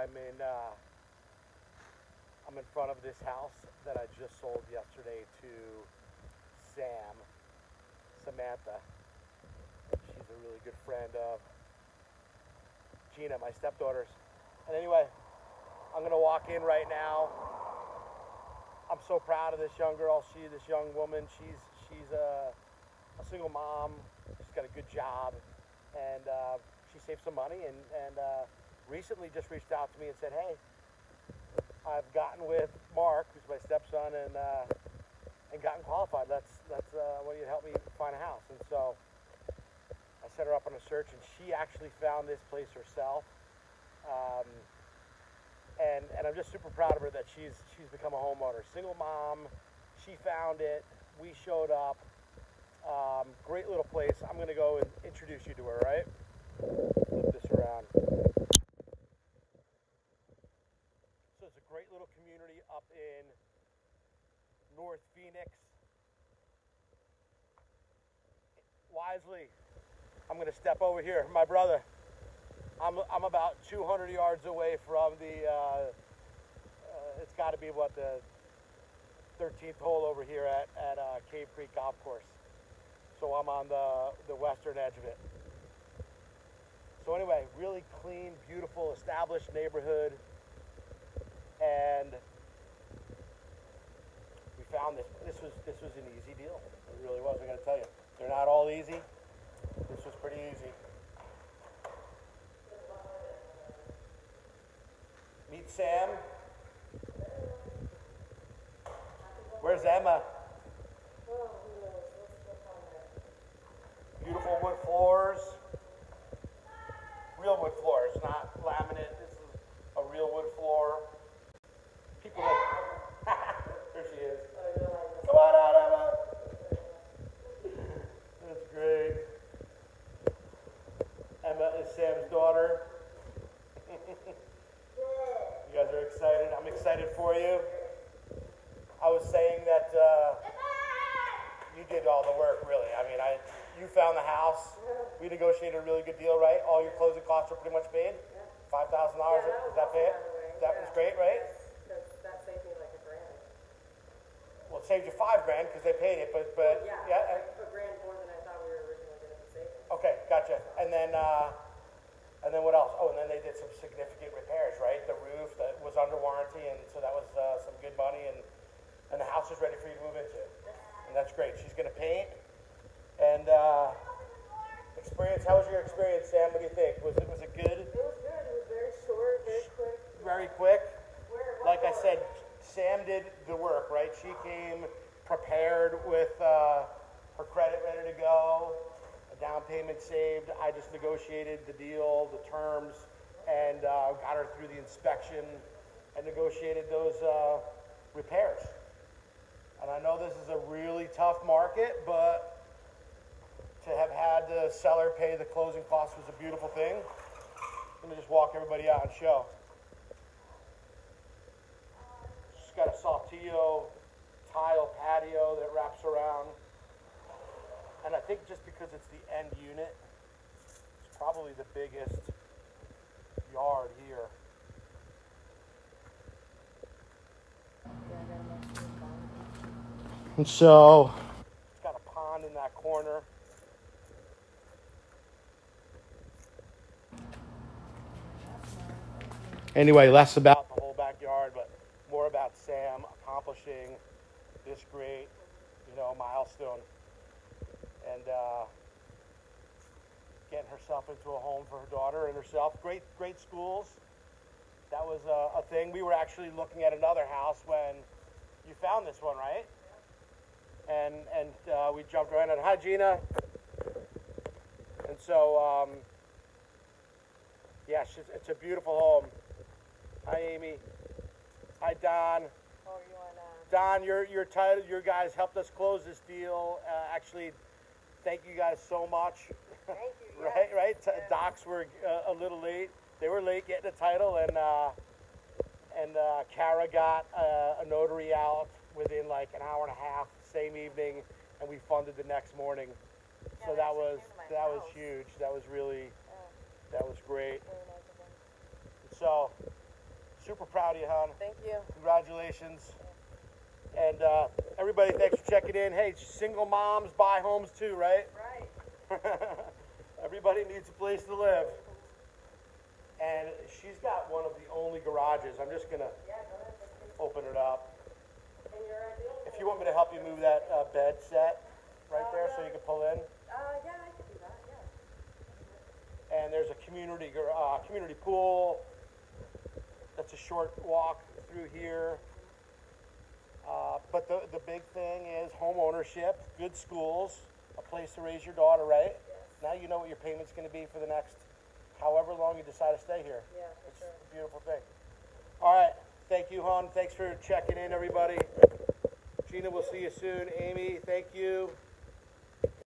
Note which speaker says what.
Speaker 1: I'm in front of this house that I just sold yesterday to Samantha. She's a really good friend of Gina, my stepdaughter's. And anyway, I'm gonna walk in right now. I'm so proud of this young girl. This young woman, she's a single mom. She's got a good job, and she saved some money, and recently just reached out to me and said, hey, I've gotten with Mark, who's my stepson, and gotten qualified. That's what you help me find a house. And so I set her up on a search, and she actually found this place herself. And I'm just super proud of her that she's become a homeowner. Single mom, she found it, we showed up. Great little place. I'm gonna go and introduce you to her, right? Flip this around. So it's a great little community up in North Phoenix. Wisely, I'm gonna step over here. My brother, I'm about 200 yards away from the, it's gotta be what, the 13th hole over here at Cave Creek Golf Course. So I'm on the western edge of it. So anyway, really clean, beautiful, established neighborhood. And we found this. This was an easy deal. It really was, I gotta tell you. They're not all easy. This was pretty easy. Meet Sam. Where's Emma? Beautiful wood floors. Real wood floors, not laminate. This is a real wood floor. People that... There she is. Come on out, Emma. That's great. Emma is Sam's daughter. You guys are excited? I'm excited for you. I was saying that you did all the work, really. I mean, you found the house. We negotiated a really good deal, right? All your closing costs are pretty much paid? $5,000? Is that paid? That was great, right?
Speaker 2: Because that saved me like $1,000.
Speaker 1: Well, it saved you $5,000 because they paid it, but
Speaker 2: yeah, $1,000 more than I thought we were originally going to save.
Speaker 1: Okay, gotcha. And then what else? Oh, and then they did some significant repairs, right? The roof that was under warranty, and so that was some good money, and the house is ready for you to move into. And that's great. She's going to paint. And experience, how was your experience, Sam? What do you think? Was it good?
Speaker 2: It was good. It was very short, very quick.
Speaker 1: Very quick? Like I said, Sam did the work, right? She came prepared with her credit ready to go, a down payment saved. I just negotiated the deal, the terms, and got her through the inspection and negotiated those repairs. And I know this is a really tough market, but to have had the seller pay the closing costs was a beautiful thing. Let me just walk everybody out and show. She's got a Saltillo tile patio that wraps around. And I think just because it's the end unit, it's probably the biggest yard here. And so, it's got a pond in that corner. Anyway, less about the whole backyard, but more about Sam accomplishing this great, milestone. And getting herself into a home for her daughter and herself. Great schools. That was a thing. We were actually looking at another house when you found this one, right? And we jumped right on. Hi, Gina. And so, yeah, it's a beautiful home. Hi, Amy. Hi, Don.
Speaker 2: Oh, you want
Speaker 1: Don, your title, your guys helped us close this deal. Actually, thank you guys so much.
Speaker 2: Thank you.
Speaker 1: right.
Speaker 2: Yeah.
Speaker 1: Docs were a little late. They were late getting the title, and Kara got a notary out within like an hour and a half, same evening, and we funded the next morning.
Speaker 2: Yeah,
Speaker 1: so that was huge. That was really that was great.
Speaker 2: Very nice of them.
Speaker 1: So Super proud of you, hon.
Speaker 2: Thank you.
Speaker 1: Congratulations. And everybody, thanks for checking in. Hey, single moms buy homes too, right?
Speaker 2: Right.
Speaker 1: Everybody needs a place to live. And she's got one of the only garages. I'm just going to
Speaker 2: Yeah, go ahead. Let's see.
Speaker 1: open it up.
Speaker 2: And you're ideal.
Speaker 1: If you want me to help you move that bed set right there so you can pull in.
Speaker 2: Yeah, I could do that. Yeah.
Speaker 1: And there's a community pool. That's a short walk through here. But the big thing is home ownership, good schools, a place to raise your daughter, right?
Speaker 2: Yes.
Speaker 1: Now you know what your payment's going to be for the next however long you decide to stay here.
Speaker 2: Yeah, for
Speaker 1: It's
Speaker 2: sure.
Speaker 1: a beautiful thing. All right. Thank you, hon. Thanks for checking in, everybody. Gina, we'll see you soon. Amy, thank you.